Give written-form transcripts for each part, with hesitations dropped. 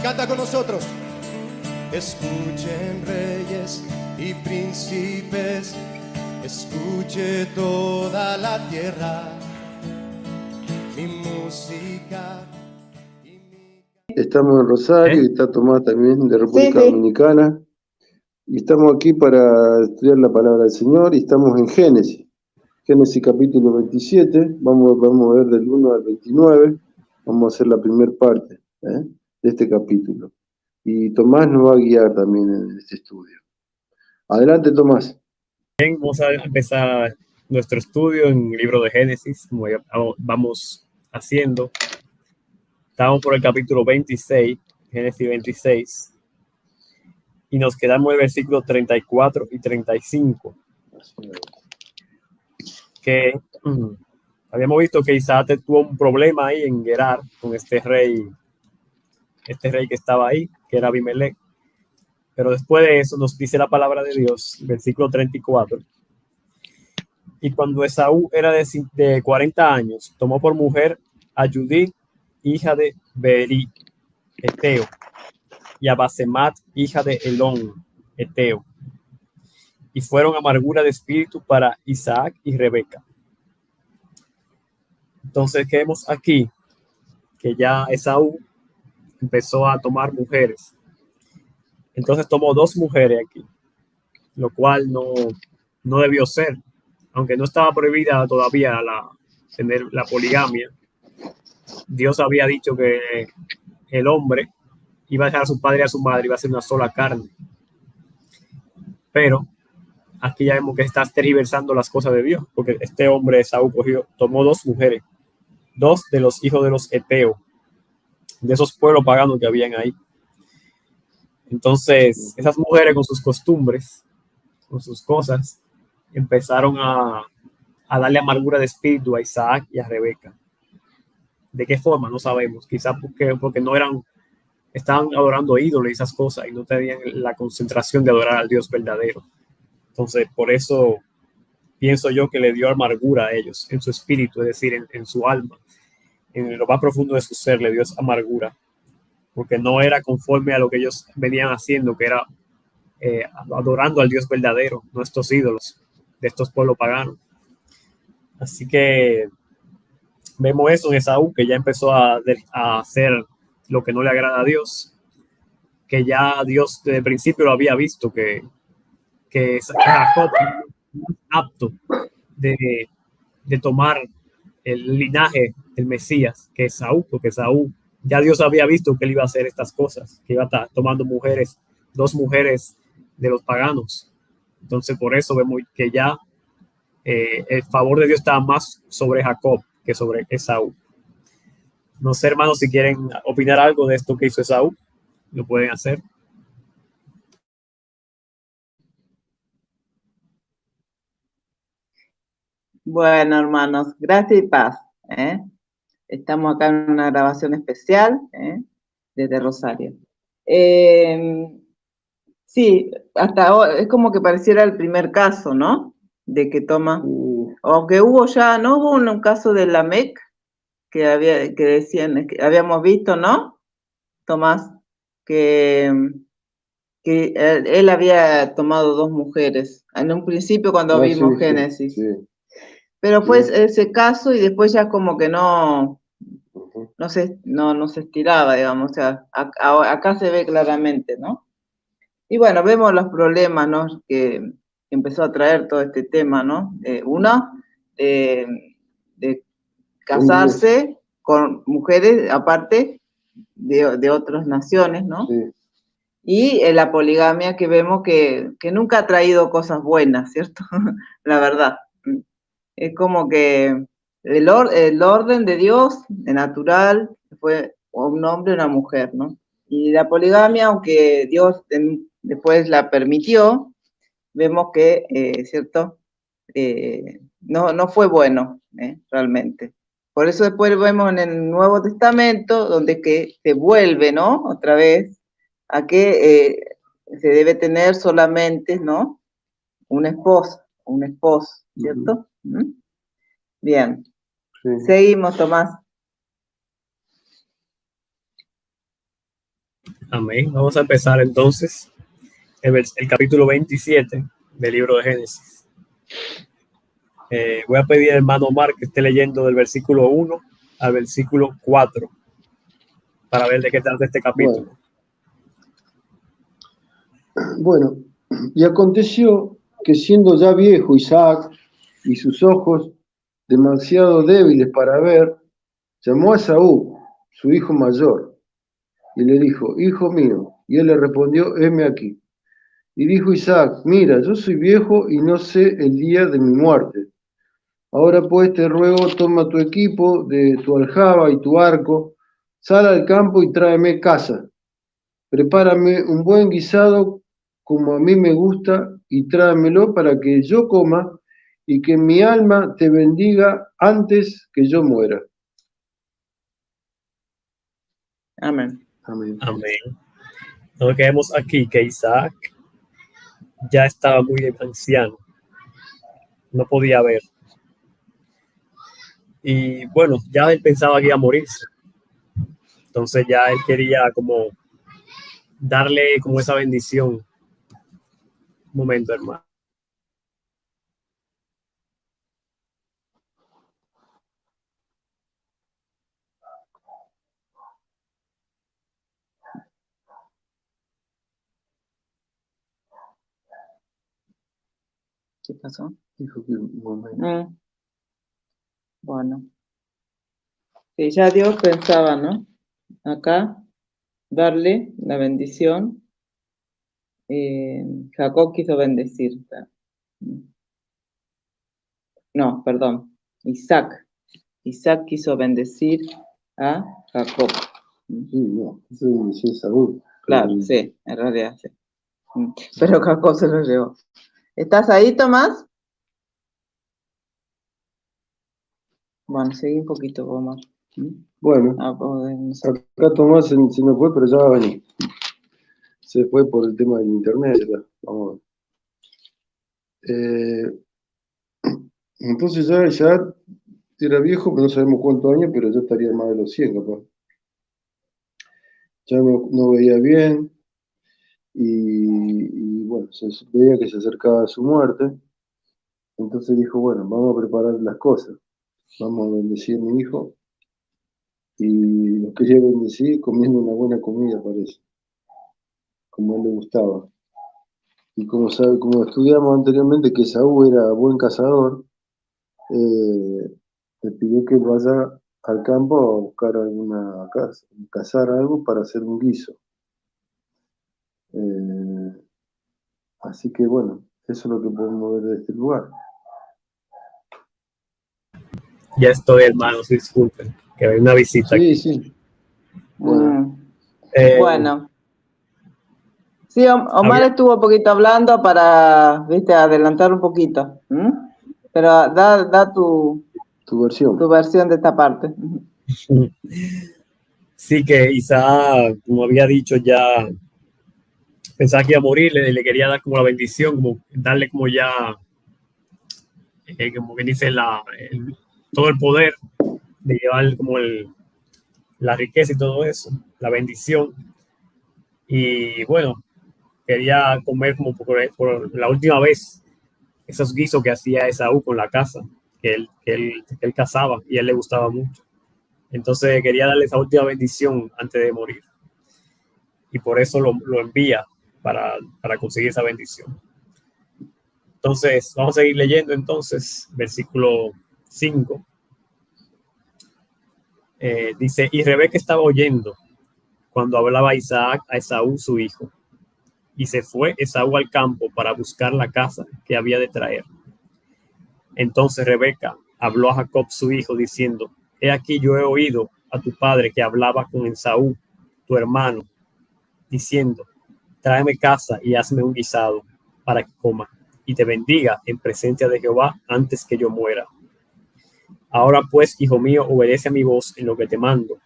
Canta con nosotros. Escuchen reyes y príncipes, escuche toda la tierra, mi música. Estamos en Rosario y está Tomás también de República Dominicana. Y estamos aquí para estudiar la palabra del Señor y estamos en Génesis. Génesis capítulo 27, vamos a ver del 1 al 29, vamos a hacer la primera parte de este capítulo. Y Tomás nos va a guiar también en este estudio. Adelante, Tomás. Bien, vamos a empezar nuestro estudio en el libro de Génesis, como ya vamos haciendo. Estamos por el capítulo 26, Génesis 26, y nos quedamos en el versículo 34 y 35. Que habíamos visto que Isaac tuvo un problema ahí en Gerar con este rey que estaba ahí, que era Abimelech. Pero después de eso nos dice la palabra de Dios, versículo 34. Y cuando Esaú era de 40 años, tomó por mujer a Judith, hija de Beeri, Eteo, y a Basemat, hija de Elón, Eteo. Y fueron amargura de espíritu para Isaac y Rebeca. Entonces, ¿qué vemos aquí? Que ya Esaú empezó a tomar mujeres. Entonces tomó 2 mujeres aquí, lo cual no debió ser, aunque no estaba prohibida todavía tener la poligamia. Dios había dicho que el hombre iba a dejar a su padre y a su madre, iba a ser una sola carne. Pero aquí ya vemos que está tergiversando las cosas de Dios, porque este hombre Esaú tomó 2 mujeres, 2 de los hijos de los Eteos, de esos pueblos paganos que habían ahí. Entonces, esas mujeres con sus costumbres, con sus cosas, empezaron a darle amargura de espíritu a Isaac y a Rebeca. ¿De qué forma? No sabemos. Quizás porque estaban adorando ídolos y esas cosas y no tenían la concentración de adorar al Dios verdadero. Entonces, por eso pienso yo que le dio amargura a ellos en su espíritu, es decir, en su alma. En lo más profundo de su ser le dio esa amargura, porque no era conforme a lo que ellos venían haciendo, que era adorando al Dios verdadero, no estos ídolos de estos pueblos paganos. Así que vemos eso en Esaú, que ya empezó a hacer lo que no le agrada a Dios, que ya Dios desde el principio lo había visto, que Jacob no es apto de tomar el linaje del Mesías, que es Esaú, porque Esaú ya Dios había visto que él iba a hacer estas cosas, que iba a estar tomando mujeres, 2 mujeres de los paganos. Entonces por eso vemos que ya el favor de Dios estaba más sobre Jacob que sobre Esaú. No sé, hermanos, si quieren opinar algo de esto que hizo Esaú, lo pueden hacer. Bueno, hermanos, gracias y paz. Estamos acá en una grabación especial desde Rosario. Sí, hasta ahora es como que pareciera el primer caso, ¿no? De que toma, aunque no hubo un caso de Lamec que decían, que habíamos visto, ¿no? Tomás, que él había tomado 2 mujeres en un principio cuando vimos Génesis. Sí. Pero fue ese caso y después ya como que no se estiraba, digamos, o sea, acá se ve claramente, ¿no? Y bueno, vemos los problemas, ¿no? Que empezó a traer todo este tema, ¿no? Uno, de casarse con mujeres, aparte de otras naciones, ¿no? Sí. Y la poligamia que vemos que nunca ha traído cosas buenas, ¿cierto? La verdad. Es como que el orden de Dios, de natural, fue un hombre y una mujer, ¿no? Y la poligamia, aunque Dios después la permitió, vemos que, ¿cierto? No fue bueno, realmente. Por eso después vemos en el Nuevo Testamento, donde que se vuelve, ¿no? Otra vez, a que se debe tener solamente, ¿no? Una esposa, un esposo, ¿cierto? Bien. Sí. Seguimos, Tomás. Amén. Vamos a empezar entonces el capítulo 27 del libro de Génesis. Voy a pedir al hermano Omar que esté leyendo del versículo 1 al versículo 4 para ver de qué trata este capítulo. Bueno, y aconteció que siendo ya viejo Isaac y sus ojos demasiado débiles para ver, llamó a Esaú, su hijo mayor, y le dijo: hijo mío. Y él le respondió: heme aquí. Y dijo Isaac: mira, yo soy viejo y no sé el día de mi muerte. Ahora pues te ruego, toma tu equipo de tu aljaba y tu arco, sal al campo y tráeme caza. Prepárame un buen guisado como a mí me gusta y tráemelo para que yo coma y que mi alma te bendiga antes que yo muera. Amén. Amén. Amén. Lo que vemos aquí que Isaac ya estaba muy anciano, no podía ver. Y bueno, ya él pensaba que iba a morirse. Entonces ya él quería como darle como esa bendición. Un momento, hermano. ¿Qué pasó? Dijo que un momento. Bueno. Sí, ya Dios pensaba, ¿no? Acá, darle la bendición. Jacob quiso bendecir. No, perdón. Isaac quiso bendecir a Jacob. Sí, no, eso es Esaú. Claro, sí, en realidad sí. Pero Jacob se lo llevó. ¿Estás ahí, Tomás? Bueno, seguí un poquito, Omar. Bueno, No sé. acá Tomás se nos fue, pero ya va a venir. Se fue por el tema del internet. Vamos a ver. Entonces ya era viejo, pero no sabemos cuántos años, pero ya estaría más de los 100, capaz. Ya no veía bien y bueno, se veía que se acercaba a su muerte. Entonces dijo: bueno, vamos a preparar las cosas. Vamos a bendecir a mi hijo. Y lo quería bendecir comiendo una buena comida, parece, como a él le gustaba. Y como estudiamos anteriormente que Saúl era buen cazador, le pidió que vaya al campo a buscar alguna casa, cazar algo para hacer un guiso. Así que bueno, eso es lo que podemos ver de este lugar. Ya estoy, hermanos, disculpen, que hay una visita aquí. Sí. Bueno. Bueno. Sí, Omar estuvo un poquito hablando para, viste, adelantar un poquito. Pero da tu versión de esta parte. Sí, que Isaac, como había dicho, ya pensaba que iba a morir, le quería dar como la bendición, como darle como ya, como que dice, todo el poder de llevar como la riqueza y todo eso, la bendición. Y bueno, quería comer como por la última vez esos guisos que hacía Esaú con la casa, que él cazaba y a él le gustaba mucho. Entonces quería darle esa última bendición antes de morir. Y por eso lo envía para conseguir esa bendición. Entonces, vamos a seguir leyendo entonces, versículo 5. Dice: y Rebeca estaba oyendo cuando hablaba Isaac a Esaú su hijo. Y se fue Esaú al campo para buscar la caza que había de traer. Entonces Rebeca habló a Jacob su hijo diciendo: he aquí, yo he oído a tu padre que hablaba con Esaú, tu hermano, diciendo: tráeme caza y hazme un guisado para que coma y te bendiga en presencia de Jehová antes que yo muera. Ahora pues, hijo mío, obedece a mi voz en lo que te mando.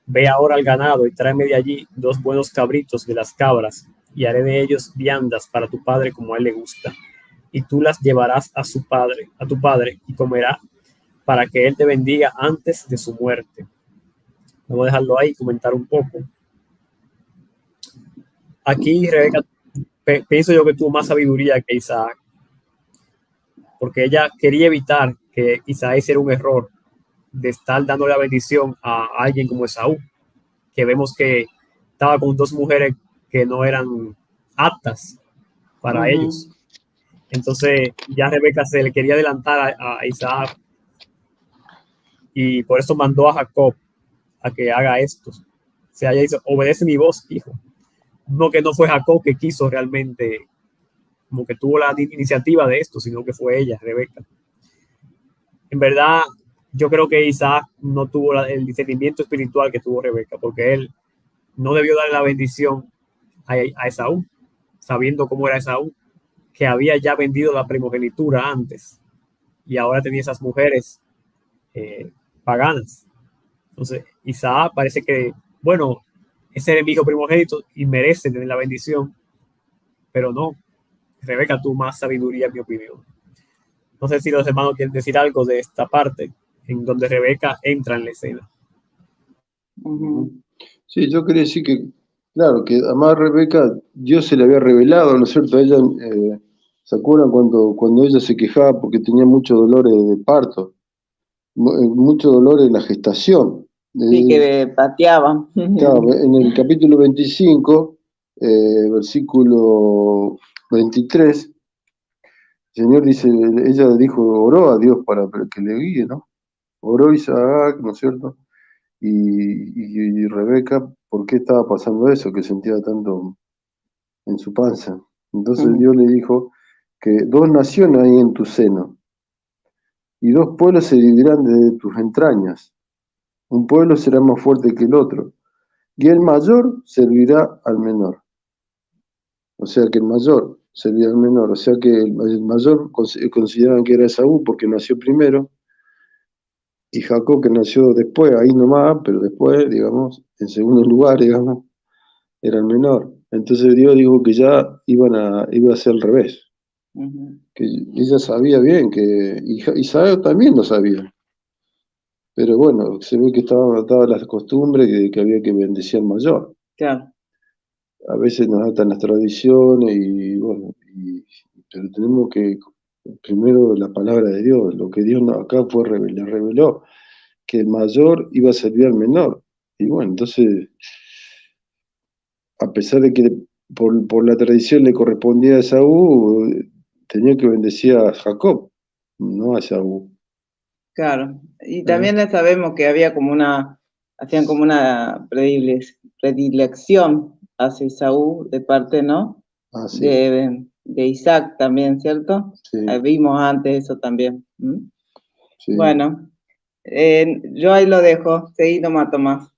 Ve ahora al ganado y tráeme de allí 2 buenos cabritos de las cabras, y haré de ellos viandas para tu padre como a él le gusta. Y tú las llevarás a tu padre, y comerá, para que él te bendiga antes de su muerte. Vamos a dejarlo ahí y comentar un poco. aquí Rebeca, pienso yo que tuvo más sabiduría que Isaac, porque ella quería evitar que Isaac hiciera un error de estar dando la bendición a alguien como Esaú, que vemos que estaba con dos mujeres que no eran aptas para ellos. Entonces ya Rebeca se le quería adelantar a Isaac, y por eso mandó a Jacob a que haga esto. O sea, ella dice, obedece mi voz, hijo. No, que no fue Jacob que quiso realmente, como que tuvo la iniciativa de esto, sino que fue ella, Rebeca. En verdad, yo creo que Isaac no tuvo el discernimiento espiritual que tuvo Rebeca, porque él no debió darle la bendición a Esaú, sabiendo cómo era Esaú, que había ya vendido la primogenitura antes y ahora tenía esas mujeres paganas. Entonces, Isaac parece que, bueno, ese era mi hijo primogénito y merece tener la bendición, pero no. Rebeca tuvo más sabiduría, en mi opinión. No sé si los hermanos quieren decir algo de esta parte en donde Rebeca entra en la escena. Sí, yo quería decir que, claro, que además Rebeca, Dios se le había revelado, ¿no es cierto? A ella, ¿se acuerdan cuando ella se quejaba porque tenía muchos dolores de parto? Mucho dolor en la gestación. Sí, que pateaban. Claro, en el capítulo 25, versículo 23, el Señor dice, ella dijo, oró a Dios para que le guíe, ¿no? Oró Isaac, ¿no es cierto? Y Rebeca, ¿por qué estaba pasando eso? Que sentía tanto en su panza. Entonces Dios le dijo que dos naciones hay en tu seno, y dos pueblos se dividirán de tus entrañas. Un pueblo será más fuerte que el otro, y el mayor servirá al menor. O sea que el mayor servirá al menor. O sea que el mayor consideraban que era Esaú porque nació primero, y Jacob que nació después, ahí nomás, pero después, digamos, en segundo lugar, digamos, era el menor. Entonces Dios dijo que ya iba a ser al revés. Que ella sabía bien que Isaac también lo sabía. Pero bueno, se ve que estaban atadas las costumbres que había que bendecir al mayor. Claro. A veces nos atan las tradiciones y bueno, pero tenemos que, primero la palabra de Dios, lo que Dios acá le reveló, que el mayor iba a servir al menor. Y bueno, entonces, a pesar de que por la tradición le correspondía a Esaú, tenía que bendecir a Jacob, no a Esaú. Claro, y también sabemos que había hacían como una predilección hacia Esaú de parte, ¿no? Sí. De Isaac también, ¿cierto? Sí. Vimos antes eso también. Sí. Bueno, yo ahí lo dejo. Seguí nomás, Tomás.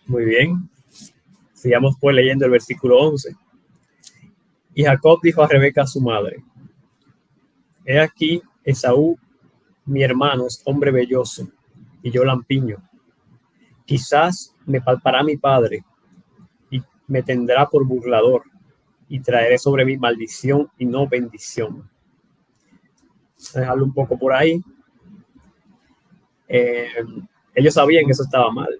Muy bien. Sigamos pues leyendo el versículo 11. Y Jacob dijo a Rebeca, su madre: He aquí, Esaú, mi hermano, es hombre velloso, y yo lampiño. Quizás me palpará mi padre, y me tendrá por burlador, y traeré sobre mí maldición y no bendición. Dejarlo un poco por ahí. Ellos sabían que eso estaba mal.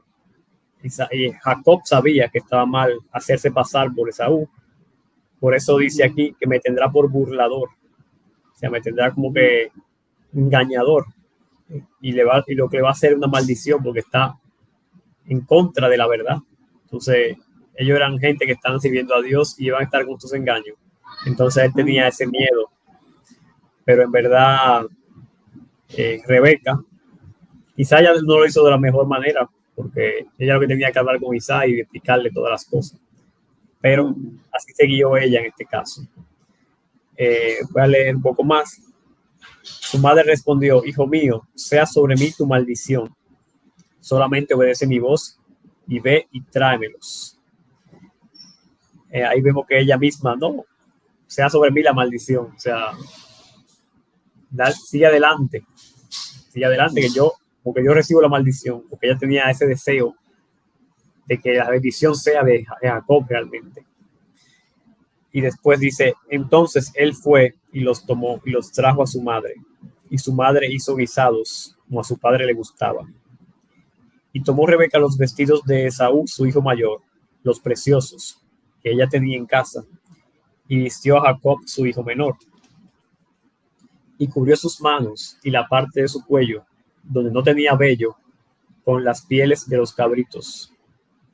Y Jacob sabía que estaba mal hacerse pasar por Esaú. Por eso dice aquí que me tendrá por burlador. O sea, me tendrá como que engañador. Y lo que le va a hacer una maldición porque está en contra de la verdad. Entonces, ellos eran gente que estaban sirviendo a Dios y iban a estar con sus engaños. Entonces, él tenía ese miedo. Pero en verdad, Rebeca, quizá ella no lo hizo de la mejor manera, porque ella lo que tenía que hablar con Isaac y explicarle todas las cosas. Pero así se guió ella en este caso. Voy a leer un poco más. Su madre respondió: Hijo mío, sea sobre mí tu maldición. Solamente obedece mi voz y ve y tráemelos. Ahí vemos que ella misma, no, sea sobre mí la maldición. O sea, sigue adelante, que yo recibo la maldición, porque ella tenía ese deseo de que la bendición sea de Jacob realmente. Y después dice: entonces él fue y los tomó y los trajo a su madre, y su madre hizo guisados como a su padre le gustaba. Y tomó Rebeca los vestidos de Esaú, su hijo mayor, los preciosos, que ella tenía en casa, y vistió a Jacob, su hijo menor, y cubrió sus manos y la parte de su cuello, donde no tenía vello, con las pieles de los cabritos,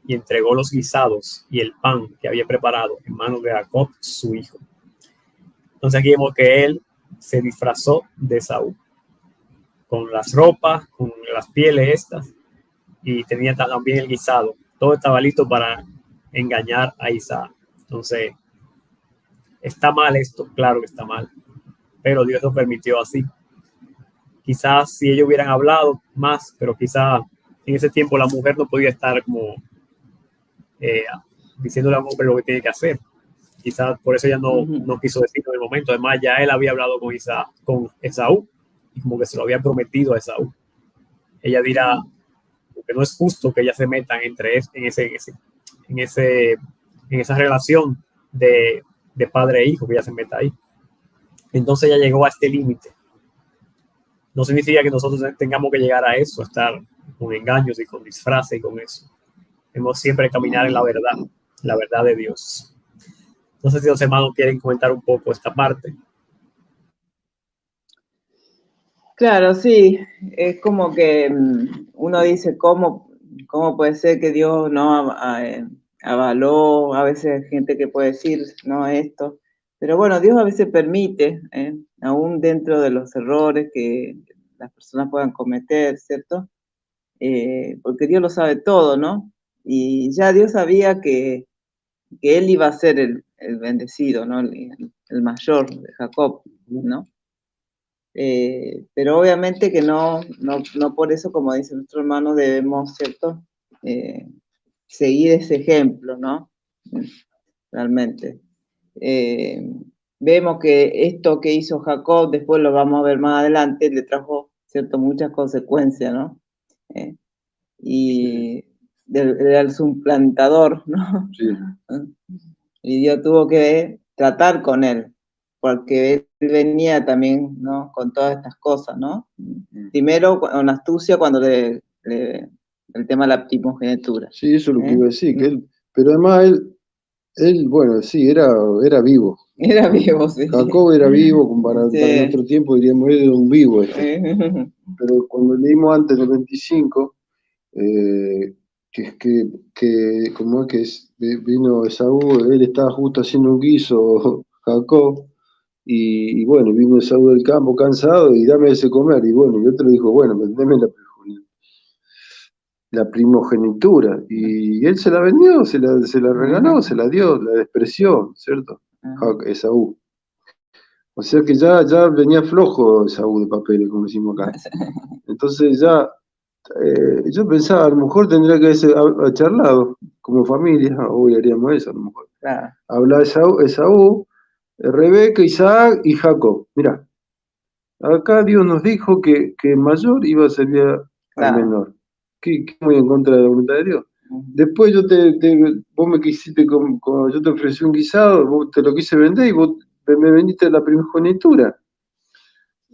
y entregó los guisados y el pan que había preparado en manos de Jacob, su hijo. Entonces aquí vemos que él se disfrazó de Esaú, con las ropas, con las pieles estas, y tenía también el guisado. Todo estaba listo para engañar a Isaac. Entonces, ¿está mal esto? Claro que está mal, pero Dios lo permitió así. Quizás si ellos hubieran hablado más, pero quizás en ese tiempo la mujer no podía estar como diciéndole a un hombre lo que tiene que hacer. Quizás por eso ella no quiso decirlo en el momento. Además, ya él había hablado con Esaú, y como que se lo había prometido a Esaú. Ella dirá que no es justo que ellas se metan en esa relación de padre e hijo, que ella se meta ahí. Entonces ella llegó a este límite. No significa que nosotros tengamos que llegar a eso, a estar con engaños y con disfraces y con eso. Debemos siempre caminar en la verdad de Dios. No sé si los hermanos quieren comentar un poco esta parte. Claro, sí, es como que uno dice, ¿cómo puede ser que Dios no avaló? A veces hay gente que puede decir, no, esto. Pero bueno, Dios a veces permite, aún dentro de los errores que las personas puedan cometer, ¿cierto? Porque Dios lo sabe todo, ¿no? Y ya Dios sabía que él iba a ser el bendecido, ¿no? El mayor de Jacob, ¿no? Pero obviamente que no por eso, como dice nuestro hermano, debemos, ¿cierto? Seguir ese ejemplo, ¿no? Realmente. Vemos que esto que hizo Jacob, después lo vamos a ver más adelante, le trajo, ¿cierto? Muchas consecuencias, ¿no? Y del suplantador, ¿no? Sí. Y Dios tuvo que tratar con él, porque él venía también, ¿no? Con todas estas cosas, ¿no? Primero con astucia cuando el tema de la primogenitura. Sí, eso es lo que iba a decir, que él, pero además él, bueno, sí, era vivo. Era vivo, sí. Jacob era vivo, para nuestro tiempo diríamos, era un vivo Pero cuando leímos antes del 25, como es que vino Esaú, él estaba justo haciendo un guiso, Jacob, y bueno, vino Esaú del campo cansado y dame ese comer, y bueno, y otro dijo, bueno, vendeme la primogenitura, y él se la vendió, se la regaló, se la dio, la despreció, ¿cierto? Esaú. O sea que ya venía flojo Esaú de papeles, como decimos acá. Entonces ya, yo pensaba, a lo mejor tendría que haber charlado como familia, hoy haríamos eso a lo mejor. Claro. Habla Esaú, Rebeca, Isaac y Jacob. Mirá, acá Dios nos dijo que el mayor iba a servir al menor. ¿Qué muy en contra de la voluntad de Dios? Después vos me quisiste, yo te ofrecí un guisado, vos te lo quise vender y vos me vendiste la primogenitura.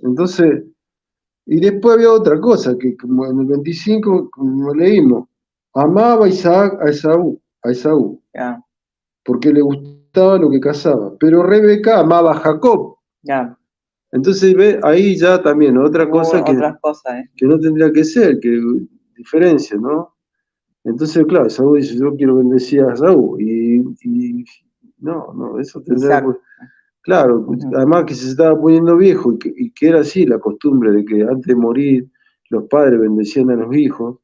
Entonces, y después había otra cosa, que como en el 25, como leímos, amaba Isaac a Esaú, porque le gustaba lo que cazaba, pero Rebeca amaba a Jacob. Entonces, ve, ahí ya también otra cosa que no tendría que ser, que diferencia, ¿no? Entonces, claro, Esaú dice, yo quiero bendecir a Esaú, y no, eso tendría que... Claro, además que se estaba poniendo viejo y que era así la costumbre de que antes de morir los padres bendecían a los hijos,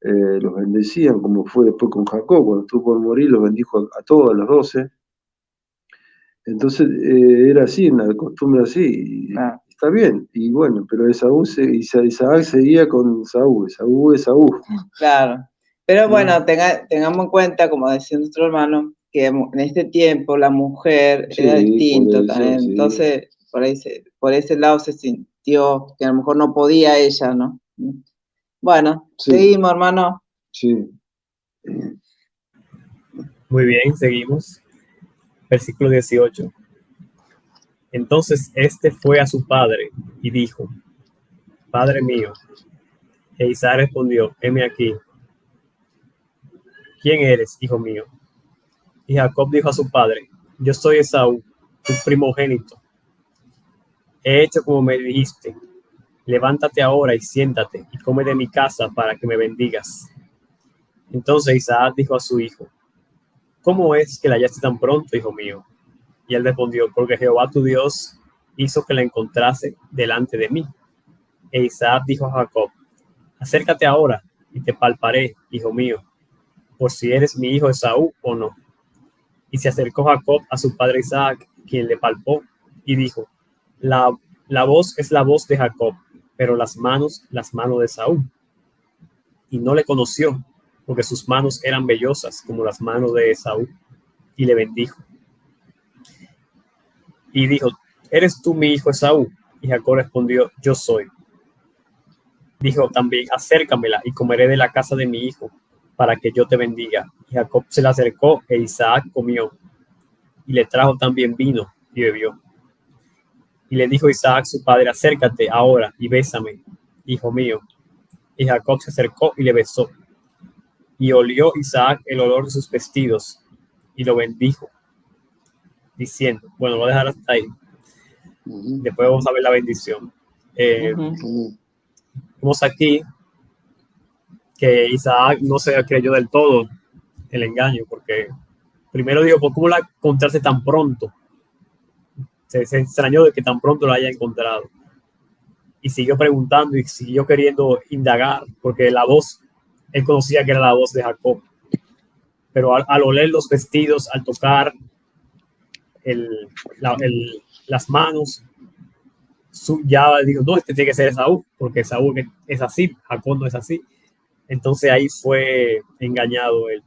los bendecían, como fue después con Jacob, cuando estuvo por morir los bendijo a todos, a los 12. Entonces era así, una costumbre así, y está bien, y bueno, pero Isaac seguía con Esaú. Claro, pero bueno, tengamos en cuenta, como decía nuestro hermano, que en este tiempo la mujer era distinto también, entonces por ese lado se sintió que a lo mejor no podía ella, ¿no? Bueno, seguimos, hermano. Sí. Muy bien, seguimos. Versículo 18. Entonces este fue a su padre y dijo, Padre mío. E Isaac respondió, heme aquí. ¿Quién eres, hijo mío? Y Jacob dijo a su padre: yo soy Esaú, tu primogénito. He hecho como me dijiste. Levántate ahora y siéntate y come de mi casa para que me bendigas. Entonces Isaac dijo a su hijo: ¿cómo es que la hallaste tan pronto, hijo mío? Y él respondió: porque Jehová tu Dios hizo que la encontrase delante de mí. E Isaac dijo a Jacob: acércate ahora y te palparé, hijo mío, por si eres mi hijo Esaú o no. Y se acercó Jacob a su padre Isaac, quien le palpó, y dijo: la voz es la voz de Jacob, pero las manos de Esaú. Y no le conoció, porque sus manos eran vellosas como las manos de Esaú. Y le bendijo. Y dijo: ¿eres tú mi hijo Esaú? Y Jacob respondió: yo soy. Dijo también: acércamela y comeré de la casa de mi hijo, para que yo te bendiga. Y Jacob se le acercó, e Isaac comió. Y le trajo también vino, y bebió. Y le dijo Isaac su padre: acércate ahora y bésame, hijo mío. Y Jacob se acercó y le besó. Y olió Isaac el olor de sus vestidos, y lo bendijo, diciendo... Bueno, voy a dejar hasta ahí. Después vamos a ver la bendición. Vemos aquí que Isaac no se creyó del todo el engaño, porque primero dijo: ¿por cómo la encontrarse tan pronto? Se extrañó de que tan pronto la haya encontrado. Y siguió preguntando y siguió queriendo indagar, porque la voz, él conocía que era la voz de Jacob. Pero al oler los vestidos, al tocar las manos, ya dijo: no, este tiene que ser Esaú, porque Esaú es así, Jacob no es así. Entonces ahí fue engañado él.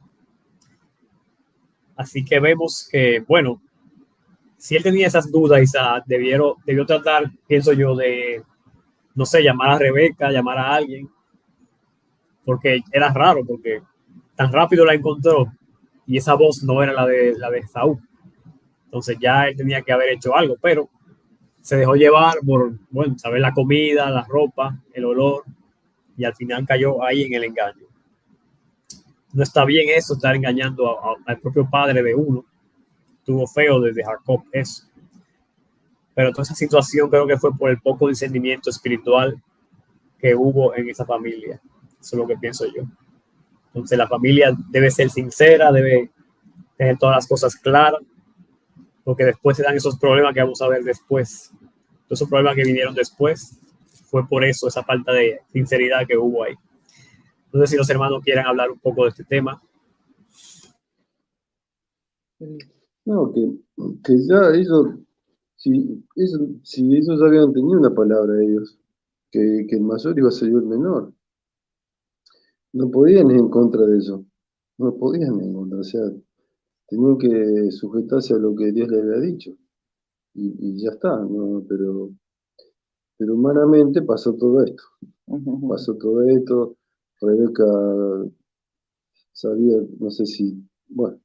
Así que vemos que, bueno, si él tenía esas dudas, Isaac debió tratar, pienso yo, de, no sé, llamar a Rebeca, llamar a alguien, porque era raro, porque tan rápido la encontró y esa voz no era la de Esaú. Entonces ya él tenía que haber hecho algo, pero se dejó llevar por, bueno, saber la comida, la ropa, el olor, y al final cayó ahí en el engaño. No está bien eso, estar engañando al propio padre de uno. Estuvo feo desde Jacob eso. Pero toda esa situación creo que fue por el poco discernimiento espiritual que hubo en esa familia. Eso es lo que pienso yo. Entonces la familia debe ser sincera, debe tener todas las cosas claras, porque después se dan esos problemas que vamos a ver después. Todos esos problemas que vinieron después fue por eso, esa falta de sinceridad que hubo ahí. No sé si los hermanos quieran hablar un poco de este tema. No, que ya ellos, si ellos habían tenido una palabra de ellos, que el mayor iba a ser el menor, no podían ir en contra de eso, no podían ir en contra, o sea, tenían que sujetarse a lo que Dios les había dicho, y ya está, ¿no? Pero humanamente pasó todo esto, Rebeca sabía, no sé si, bueno,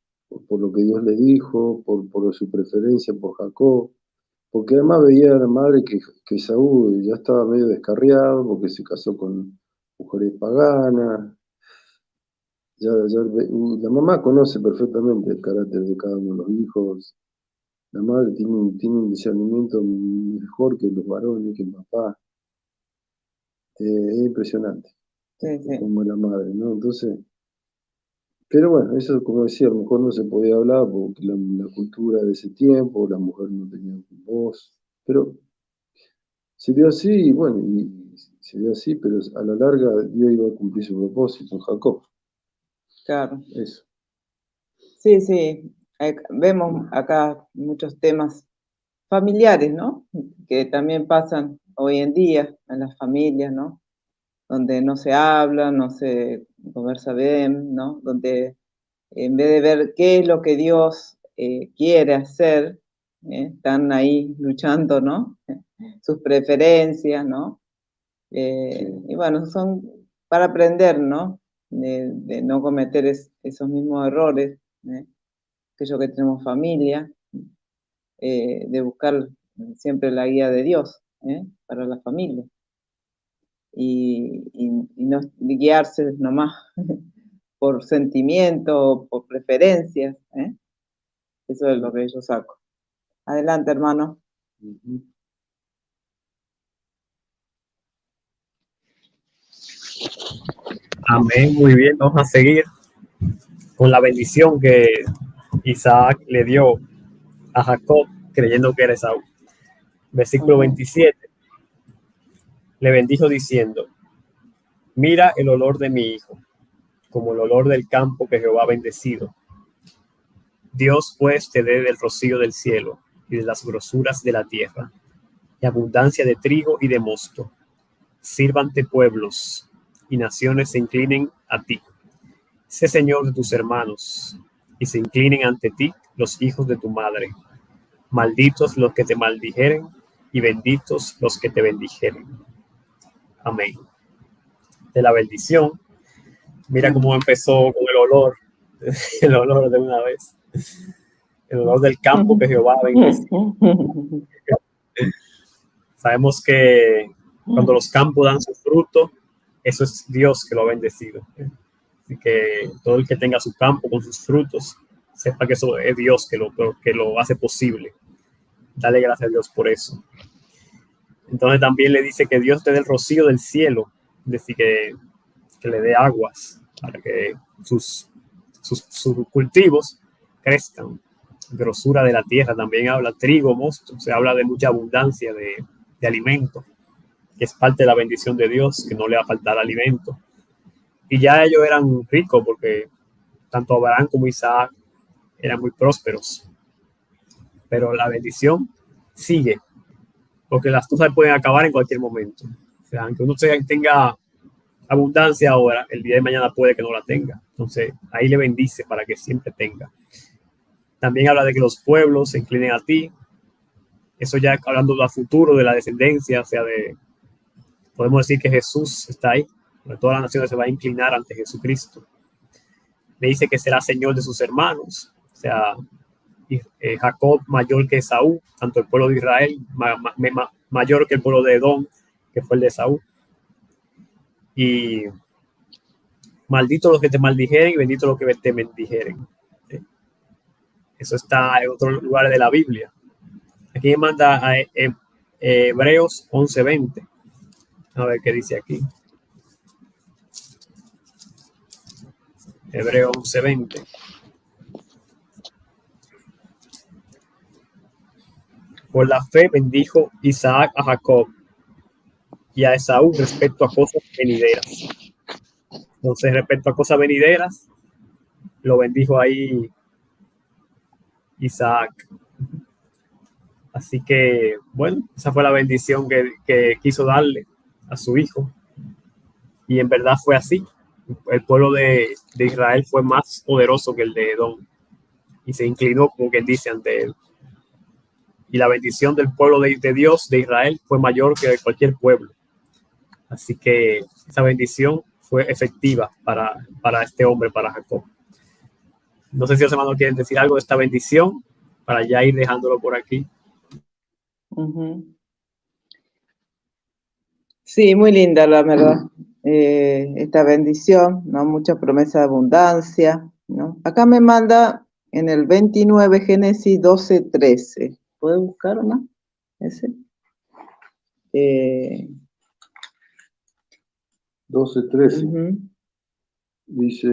por lo que Dios le dijo, por su preferencia por Jacob, porque además veía a la madre que Saúl ya estaba medio descarriado, porque se casó con mujeres paganas. La mamá conoce perfectamente el carácter de cada uno de los hijos. La madre tiene un discernimiento mejor que los varones, que el papá. Es impresionante, como la madre, ¿no? Entonces, pero bueno, eso, como decía, a lo mejor no se podía hablar porque la cultura de ese tiempo, la mujer no tenía voz, pero se dio así, y bueno, y se dio así, pero a la larga Dios iba a cumplir su propósito en Jacob. Claro. Eso. Sí, sí. Vemos acá muchos temas familiares, ¿no? Que también pasan hoy en día en las familias, ¿no? Donde no se habla, no se conversa bien, ¿no? Donde en vez de ver qué es lo que Dios quiere hacer, están ahí luchando, ¿no? Sus preferencias, ¿no? Y bueno, son para aprender, ¿no? De no cometer esos mismos errores, aquellos que tenemos familia, de buscar siempre la guía de Dios para la familia. Y no guiarse nomás por sentimiento, por preferencias, Eso es lo que yo saco. Adelante, hermano. Amén, muy bien. Vamos a seguir con la bendición que Isaac le dio a Jacob, creyendo que era Esaú. Versículo 27. Le bendijo diciendo: mira el olor de mi hijo, como el olor del campo que Jehová ha bendecido. Dios pues te dé del rocío del cielo y de las grosuras de la tierra, y abundancia de trigo y de mosto. Sírvante pueblos, y naciones se inclinen a ti. Sé Señor de tus hermanos, y se inclinen ante ti los hijos de tu madre. Malditos los que te maldijeren, y benditos los que te bendijeren. Amén. De la bendición, mira cómo empezó con el olor de una vez. El olor del campo que Jehová bendice. Sabemos que cuando los campos dan su fruto, eso es Dios que lo ha bendecido. Así que todo el que tenga su campo con sus frutos, sepa que eso es Dios que lo hace posible. Dale gracias a Dios por eso. Entonces también le dice que Dios te dé el rocío del cielo, es decir, que le dé aguas para que sus cultivos crezcan. Grosura de la tierra, también habla trigo, mosto, se habla de mucha abundancia de alimento, que es parte de la bendición de Dios, que no le va a faltar alimento. Y ya ellos eran ricos porque tanto Abraham como Isaac eran muy prósperos. Pero la bendición sigue, porque las cosas pueden acabar en cualquier momento. O sea, aunque uno tenga abundancia ahora, el día de mañana puede que no la tenga. Entonces, ahí le bendice para que siempre tenga. También habla de que los pueblos se inclinen a ti. Eso ya hablando del futuro, de la descendencia, o sea, podemos decir que Jesús está ahí. Todas las naciones se van a inclinar ante Jesucristo. Le dice que será Señor de sus hermanos. O sea, Jacob mayor que Esaú, tanto el pueblo de Israel mayor que el pueblo de Edom, que fue el de Esaú. Y maldito los que te maldijeren y bendito los que te bendijeren. Eso está en otros lugares de la Biblia. Aquí me manda a Hebreos 11:20. A ver qué dice aquí. Hebreos 11:20. Por la fe bendijo Isaac a Jacob y a Esaú respecto a cosas venideras. Entonces, respecto a cosas venideras, lo bendijo ahí Isaac. Así que, bueno, esa fue la bendición que quiso darle a su hijo. Y en verdad fue así. El pueblo de Israel fue más poderoso que el de Edom. Y se inclinó, como quien dice, ante él. Y la bendición del pueblo de Dios, de Israel, fue mayor que de cualquier pueblo. Así que esa bendición fue efectiva para este hombre, para Jacob. No sé si los hermanos quieren decir algo de esta bendición para ya ir dejándolo por aquí. Sí, muy linda la verdad. Esta bendición, ¿no? Mucha promesa de abundancia, ¿no? Acá me manda en el 29 Génesis 12:13. ¿Puedes buscar una? Ese. 12:13. Dice: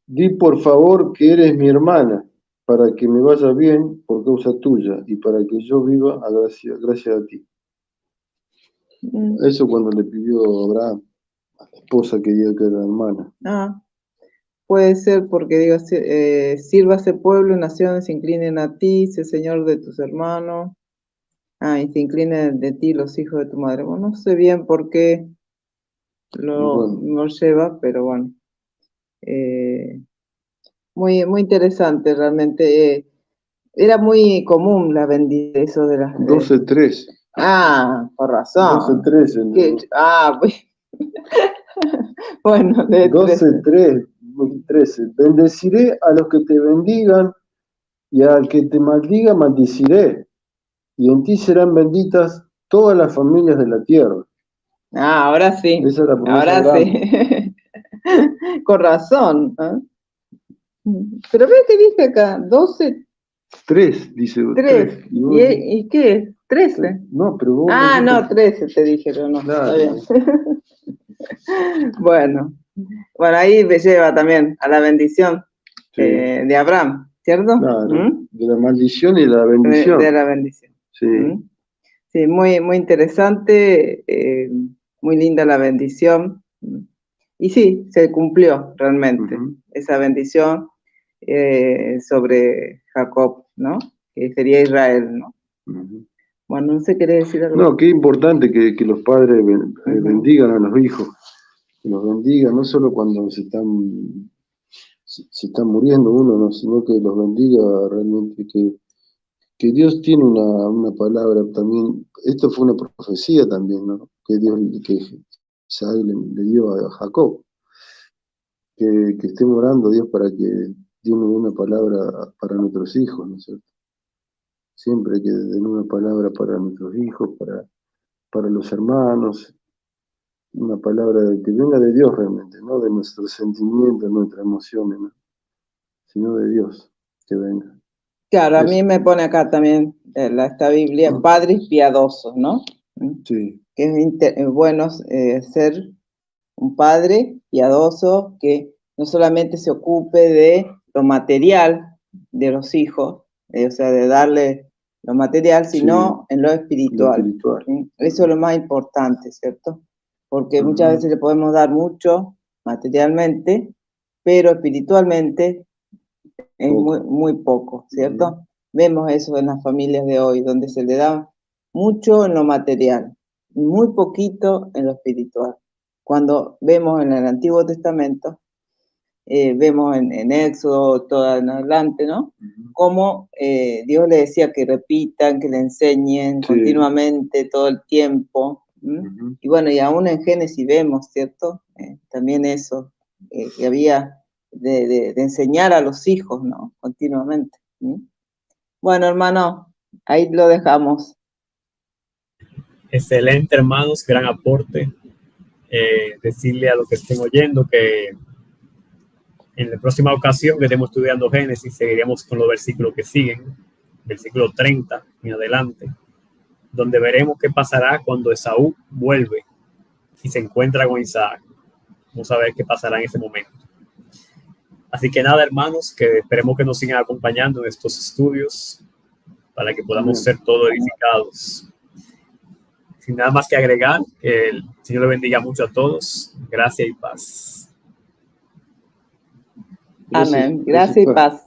di por favor que eres mi hermana, para que me vaya bien por causa tuya y para que yo viva gracias a ti. Eso cuando le pidió a Abraham a la esposa que diga que era hermana. Puede ser porque digo, sírvase pueblo, naciones se inclinen a ti, sé Señor de tus hermanos. Y se inclinen de ti los hijos de tu madre. Bueno, no sé bien por qué lo lleva, pero bueno. Muy, muy interesante realmente. Era muy común la bendición eso de las 12:13. Por razón. 12:13. Bueno, de 12:13. Bendeciré a los que te bendigan y al que te maldiga maldiciré, y en ti serán benditas todas las familias de la tierra. Ahora sí. Esa es la promesa. Ahora sí. Con razón. Pero ve que dice acá, 12, 3, dice. 3. vos- ¿Y qué es? 13. No, pero vos... Ah, dijiste- no, 13 te dije, pero no. Claro. Está bien. Bueno, ahí me lleva también a la bendición Sí. de Abraham, ¿cierto? Claro, de la maldición y la bendición. De la bendición. Sí. Sí, muy, muy interesante, muy linda la bendición. Y sí, se cumplió realmente esa bendición sobre Jacob, ¿no? Que sería Israel, ¿no? Bueno, no sé, ¿querés decir algo? No, qué importante que los padres bendigan a los hijos, que los bendigan, no solo cuando se están muriendo uno, ¿no? Sino que los bendiga realmente, que Dios tiene una palabra también. Esto fue una profecía también, ¿no? Que Isaac le dio a Jacob, que estemos orando a Dios para que Dios nos dé una palabra para nuestros hijos, ¿no es cierto? Siempre que den una palabra para nuestros hijos, para los hermanos, una palabra que venga de Dios realmente, no de nuestros sentimientos, nuestras emociones, ¿no? Sino de Dios, que venga. Claro, a mí me pone acá también esta Biblia, padres piadosos, ¿no? Sí. Que es bueno ser un padre piadoso que no solamente se ocupe de lo material de los hijos, o sea, de darle lo material, sino en lo espiritual. Eso es lo más importante, ¿cierto? Porque muchas veces le podemos dar mucho materialmente, pero espiritualmente es muy, muy poco, ¿cierto? Vemos eso en las familias de hoy, donde se le da mucho en lo material, muy poquito en lo espiritual. Cuando vemos en el Antiguo Testamento, vemos en Éxodo, todo en adelante, ¿no? Cómo Dios le decía que repitan, que le enseñen continuamente, todo el tiempo. Y bueno, y aún en Génesis vemos, ¿cierto? También eso, que había de enseñar a los hijos, ¿no? Continuamente. Bueno, hermano, ahí lo dejamos. Excelente, hermanos, gran aporte. Decirle a los que estén oyendo que en la próxima ocasión que estemos estudiando Génesis, seguiremos con los versículos que siguen, versículo 30 en adelante, donde veremos qué pasará cuando Esaú vuelve y se encuentra con Isaac. Vamos a ver qué pasará en ese momento. Así que nada, hermanos, que esperemos que nos sigan acompañando en estos estudios para que podamos ser todos edificados. Sin nada más que agregar, que el Señor le bendiga mucho a todos. Gracias y paz. Amén. Gracias y paz.